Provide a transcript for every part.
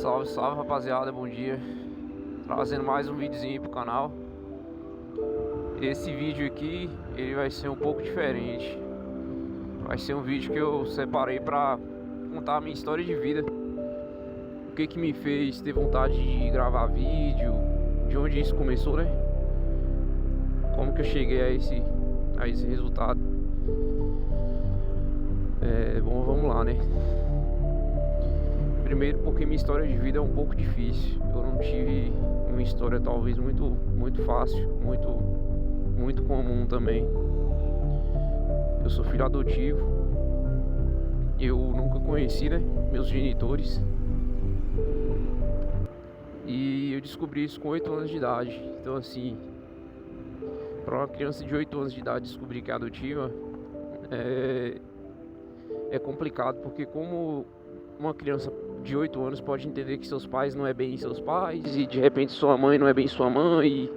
Salve, salve rapaziada, bom dia. Trazendo mais um videozinho pro canal. Esse vídeo aqui, ele vai ser um pouco diferente. Vai ser um vídeo que eu separei pra contar a minha história de vida. O que me fez ter vontade de gravar vídeo, de onde isso começou, né? Como que eu cheguei a esse resultado. Bom, vamos lá, né? Primeiro porque minha história de vida é um pouco difícil. Eu não tive uma história talvez muito fácil, muito comum também. Eu sou filho adotivo. Eu nunca conheci, né, meus genitores. E eu descobri isso com 8 anos de idade. Então assim, para uma criança de 8 anos de idade descobrir que é adotiva é complicado, porque como uma criança de 8 anos pode entender que seus pais não é bem seus pais, e de repente sua mãe não é bem sua mãe,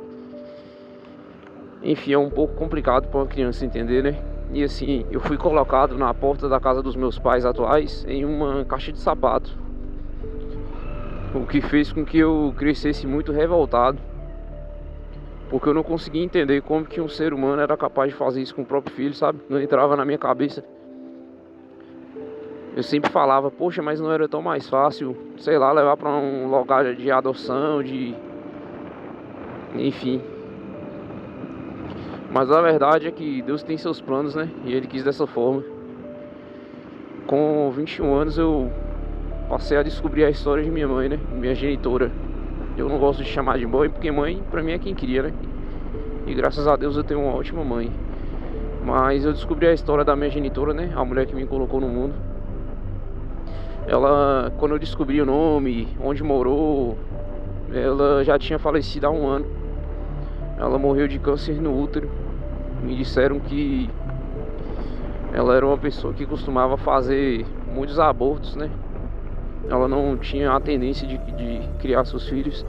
enfim, é um pouco complicado para uma criança entender, né? E assim, eu fui colocado na porta da casa dos meus pais atuais em uma caixa de sapato, o que fez com que eu crescesse muito revoltado, porque eu não conseguia entender como que um ser humano era capaz de fazer isso com o próprio filho, sabe? Não entrava na minha cabeça. Eu sempre falava, poxa, mas não era tão mais fácil, sei lá, levar para um lugar de adoção, enfim. Mas a verdade é que Deus tem seus planos, né? E Ele quis dessa forma. Com 21 anos eu passei a descobrir a história de minha mãe, né? Minha genitora. Eu não gosto de chamar de mãe, porque mãe pra mim é quem cria, né? E graças a Deus eu tenho uma ótima mãe. Mas eu descobri a história da minha genitora, né? A mulher que me colocou no mundo. Ela, quando eu descobri o nome, onde morou, ela já tinha falecido há 1 ano. Ela morreu de câncer no útero. Me disseram que ela era uma pessoa que costumava fazer muitos abortos, né? Ela não tinha a tendência de criar seus filhos.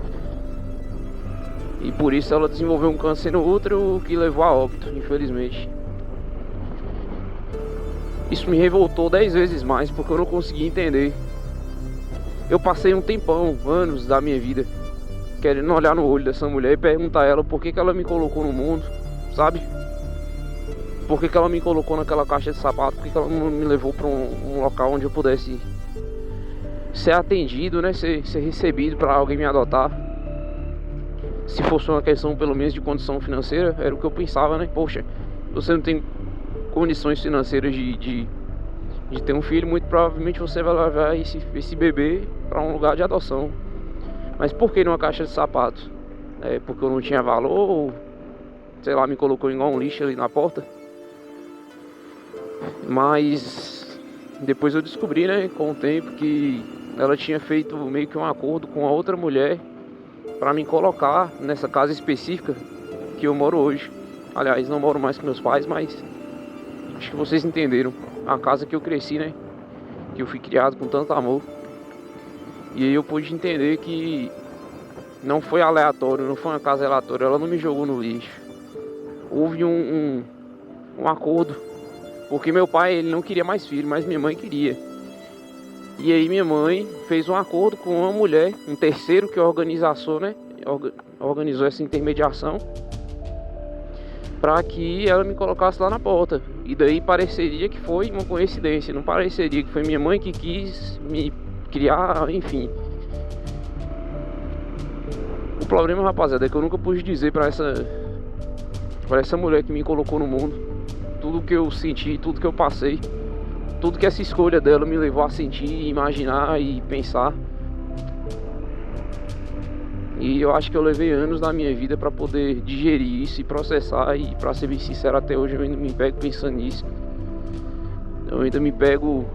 E por isso ela desenvolveu um câncer no útero que levou a óbito, infelizmente. Isso me revoltou 10 vezes mais, porque eu não conseguia entender. Eu passei um tempão, anos da minha vida, querendo olhar no olho dessa mulher e perguntar a ela por que ela me colocou no mundo, sabe? Por que ela me colocou naquela caixa de sapato? Por que ela não me levou para um local onde eu pudesse ser atendido, né? Ser recebido, para alguém me adotar. Se fosse uma questão pelo menos de condição financeira, era o que eu pensava, né? Poxa, você não tem condições financeiras de ter um filho, muito provavelmente você vai levar esse bebê para um lugar de adoção. Mas por que numa caixa de sapato? É porque eu não tinha valor, ou sei lá, me colocou igual um lixo ali na porta. Mas depois eu descobri, né, com o tempo, que ela tinha feito meio que um acordo com a outra mulher para me colocar nessa casa específica que eu moro hoje. Aliás, não moro mais com meus pais, mas acho que vocês entenderam. A casa que eu cresci, né? Que eu fui criado com tanto amor. E aí eu pude entender que não foi aleatório, não foi uma casa aleatória. Ela não me jogou no lixo. Houve um acordo. Porque meu pai, ele não queria mais filho, mas minha mãe queria. E aí minha mãe fez um acordo com uma mulher, um terceiro que organizou, né? Organizou essa intermediação, para que ela me colocasse lá na porta. E daí pareceria que foi uma coincidência, não pareceria que foi minha mãe que quis me criar, enfim. O problema, rapaziada, é que eu nunca pude dizer para essa mulher que me colocou no mundo tudo que eu senti, tudo que eu passei, tudo que essa escolha dela me levou a sentir, imaginar e pensar. E eu acho que eu levei anos na minha vida para poder digerir isso e processar. E pra ser bem sincero, até hoje eu ainda me pego pensando nisso. Eu ainda me pego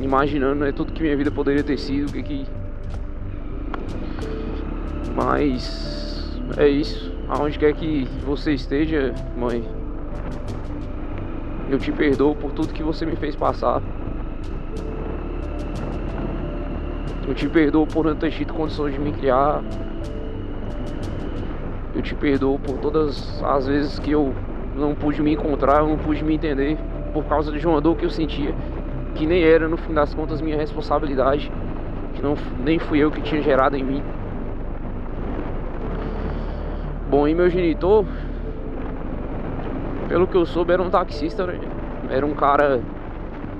imaginando, né, tudo que minha vida poderia ter sido, Mas é isso. Aonde quer que você esteja, mãe, eu te perdoo por tudo que você me fez passar. Eu te perdoo por não ter tido condições de me criar. Eu te perdoo por todas as vezes que eu não pude me encontrar, eu não pude me entender, por causa de uma dor que eu sentia, que nem era, no fim das contas, minha responsabilidade. que nem fui eu que tinha gerado em mim. Bom, e meu genitor, pelo que eu soube, era um taxista, né? Era um cara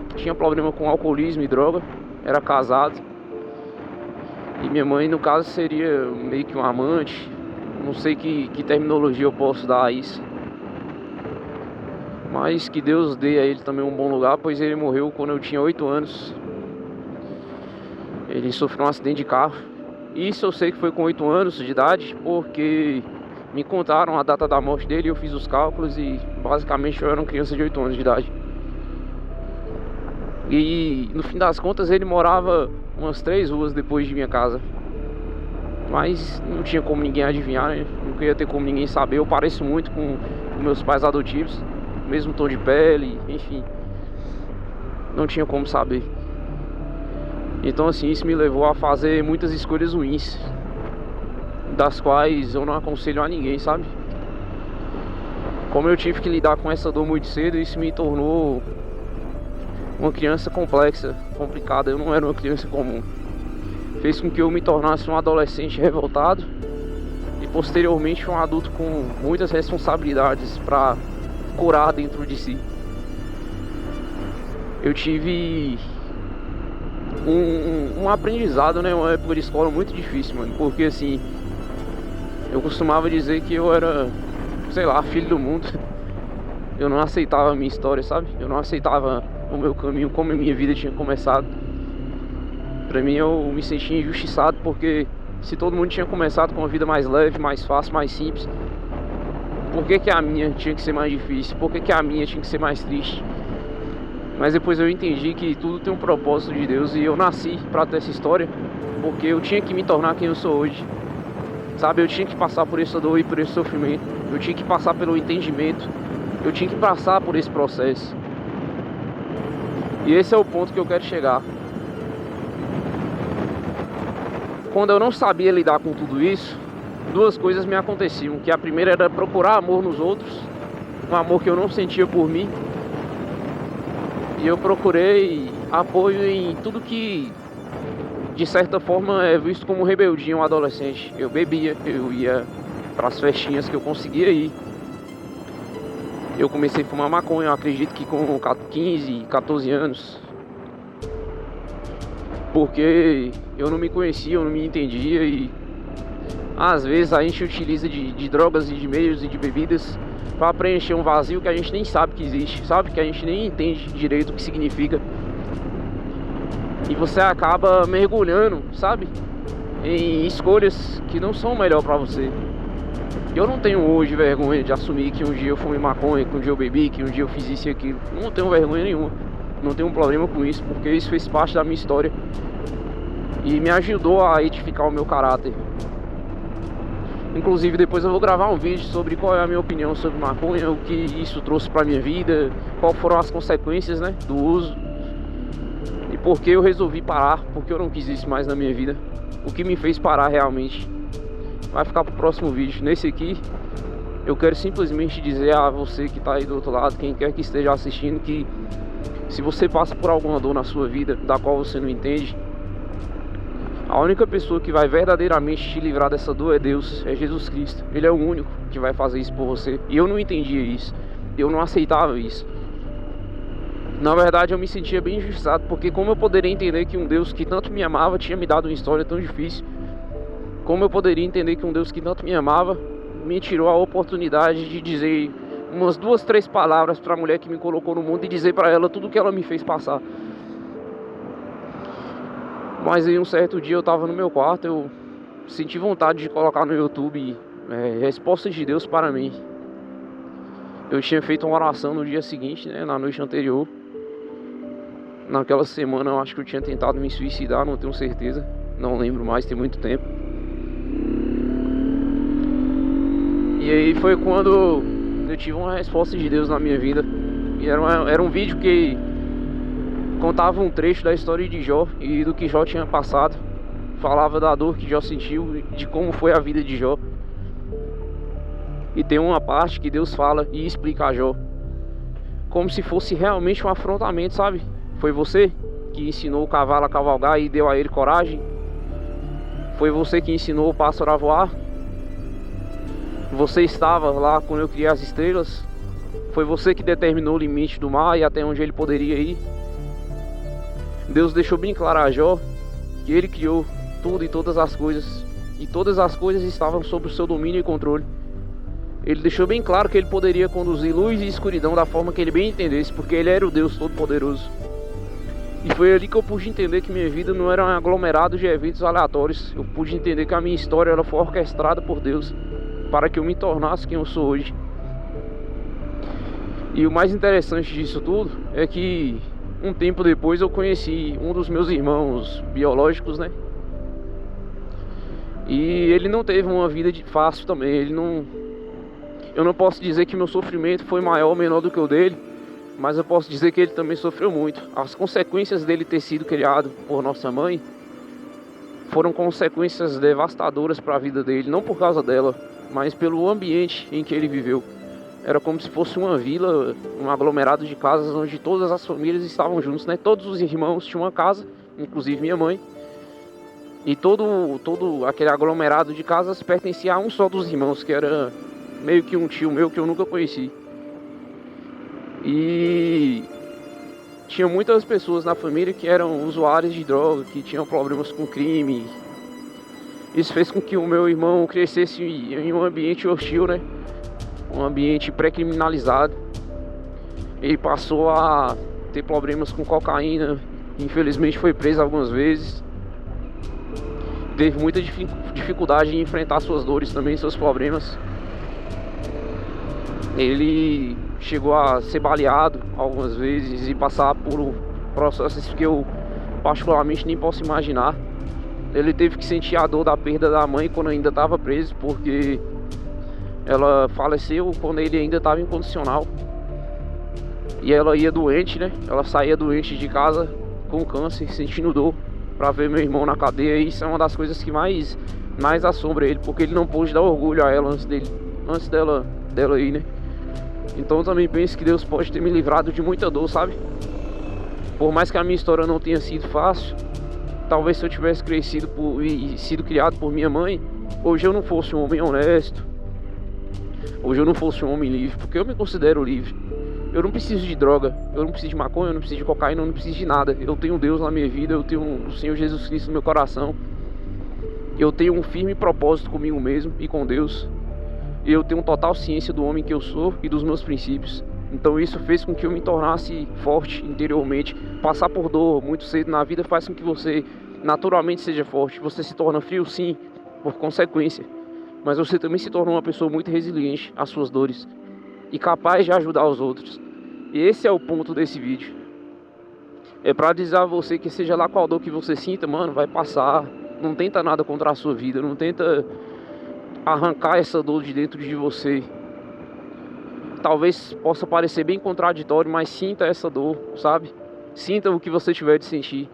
que tinha problema com alcoolismo e droga, era casado. E minha mãe, no caso, seria meio que um amante. Não sei que terminologia eu posso dar a isso. Mas que Deus dê a ele também um bom lugar, pois ele morreu quando eu tinha 8 anos. Ele sofreu um acidente de carro. Isso eu sei que foi com 8 anos de idade, porque me contaram a data da morte dele, eu fiz os cálculos e basicamente eu era uma criança de 8 anos de idade. E no fim das contas ele morava umas 3 ruas depois de minha casa. Mas não tinha como ninguém adivinhar, né? Não ia ter como ninguém saber. Eu pareço muito com meus pais adotivos, mesmo tom de pele, enfim. Não tinha como saber. Então assim, isso me levou a fazer muitas escolhas ruins, das quais eu não aconselho a ninguém, sabe? Como eu tive que lidar com essa dor muito cedo, isso me tornou uma criança complexa, complicada. Eu não era uma criança comum. Fez com que eu me tornasse um adolescente revoltado e posteriormente um adulto com muitas responsabilidades para curar dentro de si. Eu tive um aprendizado, né? Uma época de escola muito difícil, mano. Porque assim, eu costumava dizer que eu era, sei lá, filho do mundo. Eu não aceitava a minha história, sabe? Eu não aceitava o meu caminho, como a minha vida tinha começado. Pra mim eu me sentia injustiçado, porque se todo mundo tinha começado com uma vida mais leve, mais fácil, mais simples, por que a minha tinha que ser mais difícil? Por que a minha tinha que ser mais triste? Mas depois eu entendi que tudo tem um propósito de Deus, e eu nasci pra ter essa história, porque eu tinha que me tornar quem eu sou hoje. Sabe, eu tinha que passar por essa dor e por esse sofrimento. Eu tinha que passar pelo entendimento. Eu tinha que passar por esse processo. E esse é o ponto que eu quero chegar. Quando eu não sabia lidar com tudo isso, 2 coisas me aconteciam. Que a primeira era procurar amor nos outros, um amor que eu não sentia por mim. E eu procurei apoio em tudo que de certa forma é visto como rebeldia um adolescente. Eu bebia, eu ia para as festinhas que eu conseguia ir. Eu comecei a fumar maconha, eu acredito que com 15, 14 anos. Porque eu não me conhecia, eu não me entendia, e às vezes a gente utiliza de drogas e de meios e de bebidas para preencher um vazio que a gente nem sabe que existe, sabe? Que a gente nem entende direito o que significa. E você acaba mergulhando, sabe? Em escolhas que não são melhor para você. Eu não tenho hoje vergonha de assumir que um dia eu fumei maconha, que um dia eu bebi, que um dia eu fiz isso e aquilo. Não tenho vergonha nenhuma. Não tenho um problema com isso, porque isso fez parte da minha história e me ajudou a edificar o meu caráter. Inclusive depois eu vou gravar um vídeo sobre qual é a minha opinião sobre maconha, o que isso trouxe pra minha vida, quais foram as consequências, né, do uso, e por que eu resolvi parar, porque eu não quis isso mais na minha vida, o que me fez parar realmente. Vai ficar pro próximo vídeo. Nesse aqui eu quero simplesmente dizer a você que tá aí do outro lado, quem quer que esteja assistindo, que se você passa por alguma dor na sua vida da qual você não entende, a única pessoa que vai verdadeiramente te livrar dessa dor é Deus, é Jesus Cristo. Ele é o único que vai fazer isso por você. E eu não entendia isso, eu não aceitava isso. Na verdade eu me sentia bem injustiçado, porque como eu poderia entender que um Deus que tanto me amava tinha me dado uma história tão difícil? Como eu poderia entender que um Deus que tanto me amava me tirou a oportunidade de dizer umas 2, 3 palavras para a mulher que me colocou no mundo e dizer para ela tudo que ela me fez passar? Mas aí um certo dia eu tava no meu quarto, eu senti vontade de colocar no YouTube respostas de Deus para mim. Eu tinha feito uma oração no dia seguinte, né, na noite anterior. Naquela semana eu acho que eu tinha tentado me suicidar, não tenho certeza, não lembro mais, tem muito tempo. E aí foi quando eu tive uma resposta de Deus na minha vida. E era um vídeo que contava um trecho da história de Jó e do que Jó tinha passado. Falava da dor que Jó sentiu, de como foi a vida de Jó. E tem uma parte que Deus fala e explica a Jó, como se fosse realmente um afrontamento, sabe? Foi você que ensinou o cavalo a cavalgar e deu a ele coragem? Foi você que ensinou o pássaro a voar? Você estava lá quando eu criei as estrelas? Foi você que determinou o limite do mar e até onde ele poderia ir? Deus deixou bem claro a Jó que ele criou tudo e todas as coisas, e todas as coisas estavam sob o seu domínio e controle. Ele deixou bem claro que ele poderia conduzir luz e escuridão da forma que ele bem entendesse, porque ele era o Deus Todo-Poderoso. E foi ali que eu pude entender que minha vida não era um aglomerado de eventos aleatórios. Eu pude entender que a minha história ela foi orquestrada por Deus para que eu me tornasse quem eu sou hoje. E o mais interessante disso tudo é que um tempo depois eu conheci um dos meus irmãos biológicos, né? E ele não teve uma vida fácil também. Eu não posso dizer que meu sofrimento foi maior ou menor do que o dele, mas eu posso dizer que ele também sofreu muito. As consequências dele ter sido criado por nossa mãe foram consequências devastadoras para a vida dele, não por causa dela, mas pelo ambiente em que ele viveu. Era como se fosse uma vila, um aglomerado de casas onde todas as famílias estavam juntos, né? Todos os irmãos tinham uma casa, inclusive minha mãe. E todo aquele aglomerado de casas pertencia a um só dos irmãos, que era meio que um tio meu que eu nunca conheci. E tinha muitas pessoas na família que eram usuários de droga, que tinham problemas com crime. Isso fez com que o meu irmão crescesse em um ambiente hostil, né? Um ambiente pré-criminalizado. Ele passou a ter problemas com cocaína, infelizmente foi preso algumas vezes. Teve muita dificuldade em enfrentar suas dores também, seus problemas. Ele chegou a ser baleado algumas vezes e passar por processos que eu particularmente nem posso imaginar. Ele teve que sentir a dor da perda da mãe quando ainda estava preso, porque ela faleceu quando ele ainda estava incondicional. E ela ia doente, né? Ela saía doente de casa com câncer, sentindo dor, pra ver meu irmão na cadeia. E isso é uma das coisas que mais assombra ele, porque ele não pôde dar orgulho a ela antes dela ir, né? Então eu também penso que Deus pode ter me livrado de muita dor, sabe? Por mais que a minha história não tenha sido fácil, talvez se eu tivesse crescido e sido criado por minha mãe, hoje eu não fosse um homem honesto, hoje eu não fosse um homem livre, porque eu me considero livre. Eu não preciso de droga, eu não preciso de maconha, eu não preciso de cocaína, eu não preciso de nada. Eu tenho Deus na minha vida, eu tenho o Senhor Jesus Cristo no meu coração. Eu tenho um firme propósito comigo mesmo e com Deus. E eu tenho total ciência do homem que eu sou e dos meus princípios. Então isso fez com que eu me tornasse forte interiormente. Passar por dor muito cedo na vida faz com que você naturalmente seja forte. Você se torna frio, sim, por consequência. Mas você também se torna uma pessoa muito resiliente às suas dores e capaz de ajudar os outros. E esse é o ponto desse vídeo. É pra dizer a você que seja lá qual dor que você sinta, mano, vai passar. Não tenta nada contra a sua vida, não tenta arrancar essa dor de dentro de você. Talvez possa parecer bem contraditório, mas sinta essa dor, sabe? Sinta o que você tiver de sentir.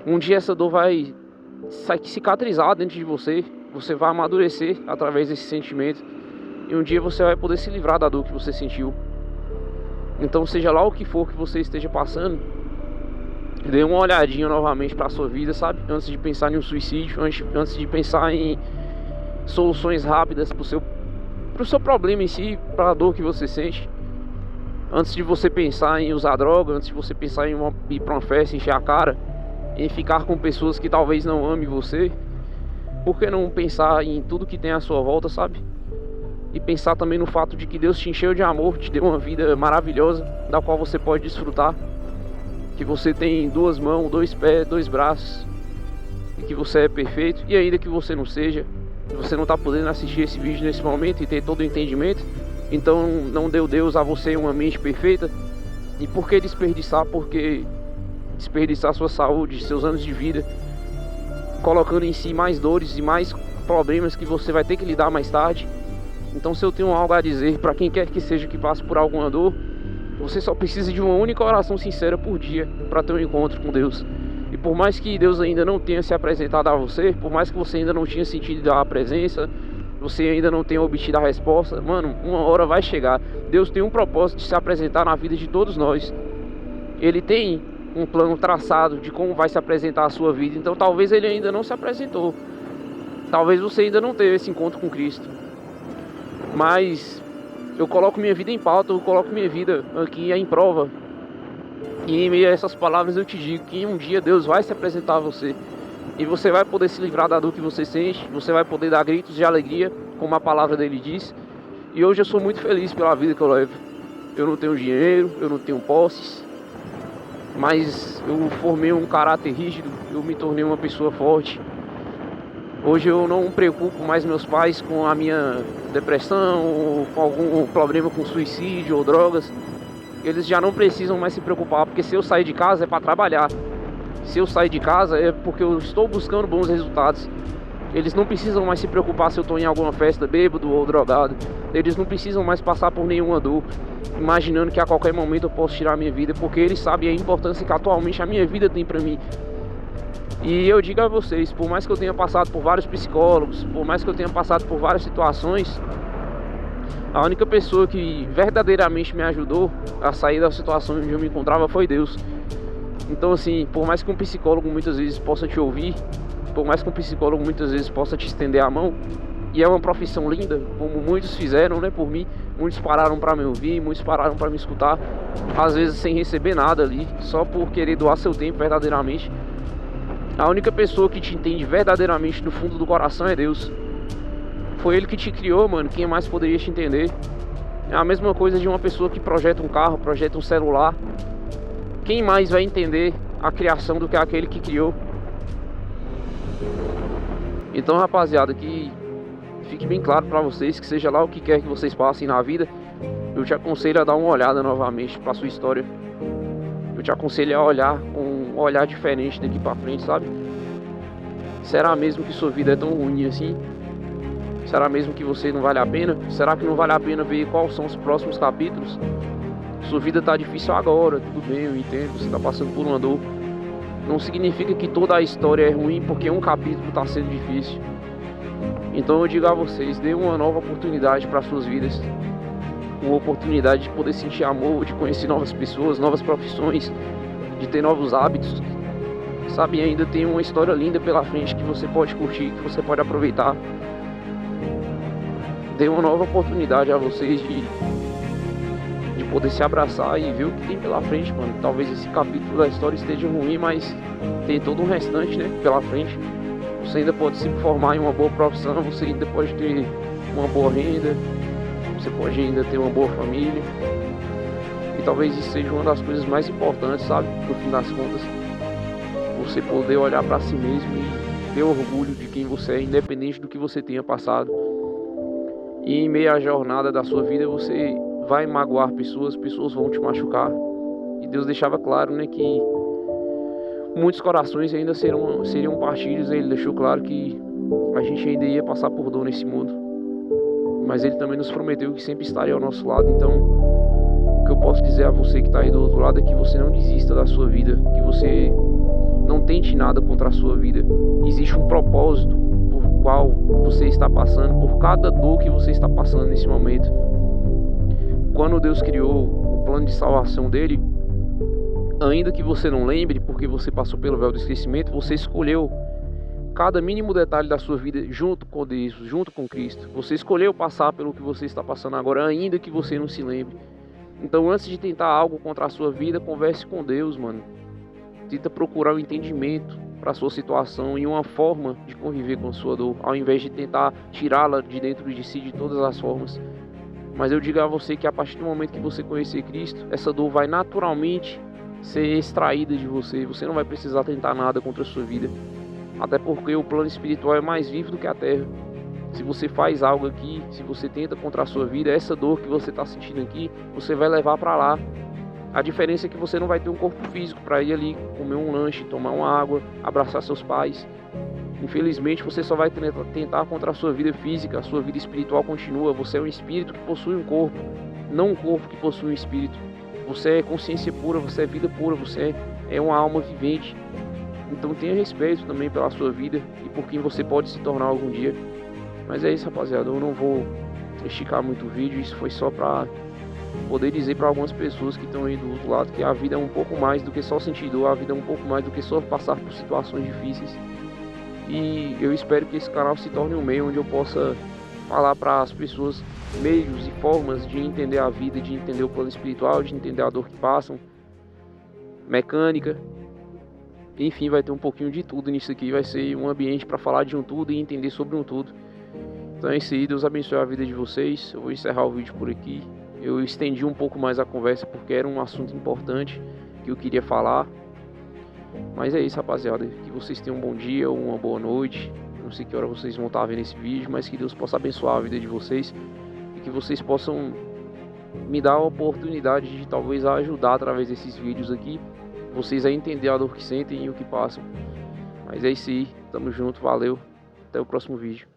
Um dia essa dor vai cicatrizar dentro de você. Você vai amadurecer através desse sentimento. E um dia você vai poder se livrar da dor que você sentiu. Então seja lá o que for que você esteja passando, dê uma olhadinha novamente para a sua vida, sabe? Antes de pensar em um suicídio, antes de pensar em soluções rápidas pro seu problema em si, para a dor que você sente. Antes de você pensar em usar droga, antes de você pensar em ir para uma festa, encher a cara, em ficar com pessoas que talvez não amem você, por que não pensar em tudo que tem à sua volta, sabe? E pensar também no fato de que Deus te encheu de amor, te deu uma vida maravilhosa, da qual você pode desfrutar. Que você tem 2 mãos, 2 pés, 2 braços, e que você é perfeito. E ainda que você não seja, você não está podendo assistir esse vídeo nesse momento e ter todo o entendimento, então não deu Deus a você uma mente perfeita. E por que desperdiçar? Porque desperdiçar sua saúde, seus anos de vida, colocando em si mais dores e mais problemas que você vai ter que lidar mais tarde. Então se eu tenho algo a dizer para quem quer que seja que passe por alguma dor, você só precisa de uma única oração sincera por dia para ter um encontro com Deus. E por mais que Deus ainda não tenha se apresentado a você, por mais que você ainda não tenha sentido a presença, você ainda não tenha obtido a resposta, mano, uma hora vai chegar. Deus tem um propósito de se apresentar na vida de todos nós. Ele tem um plano traçado de como vai se apresentar a sua vida. Então talvez ele ainda não se apresentou. Talvez você ainda não teve esse encontro com Cristo. Mas eu coloco minha vida em pauta, eu coloco minha vida aqui em prova. E em meio a essas palavras eu te digo que um dia Deus vai se apresentar a você. E você vai poder se livrar da dor que você sente. Você vai poder dar gritos de alegria, como a palavra dele diz. E hoje eu sou muito feliz pela vida que eu levo. Eu não tenho dinheiro, eu não tenho posses, mas eu formei um caráter rígido, eu me tornei uma pessoa forte. Hoje eu não preocupo mais meus pais com a minha depressão, ou com algum problema com suicídio ou drogas. Eles já não precisam mais se preocupar, porque se eu sair de casa é para trabalhar. Se eu sair de casa é porque eu estou buscando bons resultados. Eles não precisam mais se preocupar se eu estou em alguma festa bêbado ou drogado. Eles não precisam mais passar por nenhuma dor, imaginando que a qualquer momento eu posso tirar a minha vida, porque eles sabem a importância que atualmente a minha vida tem para mim. E eu digo a vocês, por mais que eu tenha passado por vários psicólogos, por mais que eu tenha passado por várias situações, a única pessoa que verdadeiramente me ajudou a sair da situação onde eu me encontrava foi Deus. Então assim, por mais que um psicólogo muitas vezes possa te ouvir, por mais que um psicólogo muitas vezes possa te estender a mão, e é uma profissão linda, como muitos fizeram, né, por mim, muitos pararam para me ouvir, muitos pararam para me escutar, às vezes sem receber nada ali, só por querer doar seu tempo verdadeiramente. A única pessoa que te entende verdadeiramente do fundo do coração é Deus. Foi Ele que te criou, mano, quem mais poderia te entender? É a mesma coisa de uma pessoa que projeta um carro, projeta um celular. Quem mais vai entender a criação do que aquele que criou? Então, rapaziada, que fique bem claro pra vocês que seja lá o que quer que vocês passem na vida, eu te aconselho a dar uma olhada novamente pra sua história. Eu te aconselho a olhar com um olhar diferente daqui pra frente, sabe? Será mesmo que sua vida é tão ruim assim? Será mesmo que você não vale a pena? Será que não vale a pena ver quais são os próximos capítulos? Sua vida tá difícil agora, tudo bem, eu entendo, você tá passando por uma dor. Não significa que toda a história é ruim porque um capítulo tá sendo difícil. Então eu digo a vocês, dê uma nova oportunidade para suas vidas. Uma oportunidade de poder sentir amor, de conhecer novas pessoas, novas profissões, de ter novos hábitos. Sabe, ainda tem uma história linda pela frente que você pode curtir, que você pode aproveitar. Dê uma nova oportunidade a vocês de poder se abraçar e ver o que tem pela frente, mano. Talvez esse capítulo da história esteja ruim, mas tem todo um restante, né, pela frente. Você ainda pode se formar em uma boa profissão, você ainda pode ter uma boa renda, você pode ainda ter uma boa família. E talvez isso seja uma das coisas mais importantes, sabe, no fim das contas. Você poder olhar pra si mesmo e ter orgulho de quem você é, independente do que você tenha passado. E em meio à jornada da sua vida, você vai magoar pessoas, pessoas vão te machucar. E Deus deixava claro, né, que muitos corações ainda seriam partidos. Ele deixou claro que a gente ainda ia passar por dor nesse mundo, mas Ele também nos prometeu que sempre estaria ao nosso lado. Então, o que eu posso dizer a você que está aí do outro lado é que você não desista da sua vida, que você não tente nada contra a sua vida. Existe um propósito por qual você está passando, por cada dor que você está passando nesse momento. Quando Deus criou o plano de salvação dele, ainda que você não lembre, porque você passou pelo véu do esquecimento, você escolheu cada mínimo detalhe da sua vida junto com Deus, junto com Cristo. Você escolheu passar pelo que você está passando agora, ainda que você não se lembre. Então, antes de tentar algo contra a sua vida, converse com Deus, mano. Tenta procurar um entendimento para a sua situação e uma forma de conviver com a sua dor, ao invés de tentar tirá-la de dentro de si de todas as formas. Mas eu digo a você que a partir do momento que você conhecer Cristo, essa dor vai naturalmente ser extraída de você. Você não vai precisar tentar nada contra a sua vida. Até porque o plano espiritual é mais vivo do que a terra. Se você faz algo aqui, se você tenta contra a sua vida, essa dor que você está sentindo aqui, você vai levar para lá. A diferença é que você não vai ter um corpo físico para ir ali comer um lanche, tomar uma água, abraçar seus pais. Infelizmente você só vai tentar contra a sua vida física. A sua vida espiritual continua. Você é um espírito que possui um corpo, não um corpo que possui um espírito. Você é consciência pura, você é vida pura, você é uma alma vivente. Então tenha respeito também pela sua vida e por quem você pode se tornar algum dia. Mas é isso, rapaziada, eu não vou esticar muito o vídeo. Isso foi só pra poder dizer para algumas pessoas que estão aí do outro lado que a vida é um pouco mais do que só sentir dor, a vida é um pouco mais do que só passar por situações difíceis. E eu espero que esse canal se torne um meio onde eu possa falar para as pessoas meios e formas de entender a vida, de entender o plano espiritual, de entender a dor que passam, mecânica. Enfim, vai ter um pouquinho de tudo nisso aqui, vai ser um ambiente para falar de um tudo e entender sobre um tudo. Então é isso aí, Deus abençoe a vida de vocês. Eu vou encerrar o vídeo por aqui. Eu estendi um pouco mais a conversa porque era um assunto importante que eu queria falar. Mas é isso, rapaziada, que vocês tenham um bom dia ou uma boa noite. Não sei que hora vocês vão estar vendo esse vídeo, mas que Deus possa abençoar a vida de vocês e que vocês possam me dar a oportunidade de talvez ajudar através desses vídeos aqui, vocês a entender a dor que sentem e o que passam. Mas é isso aí, tamo junto, valeu, até o próximo vídeo.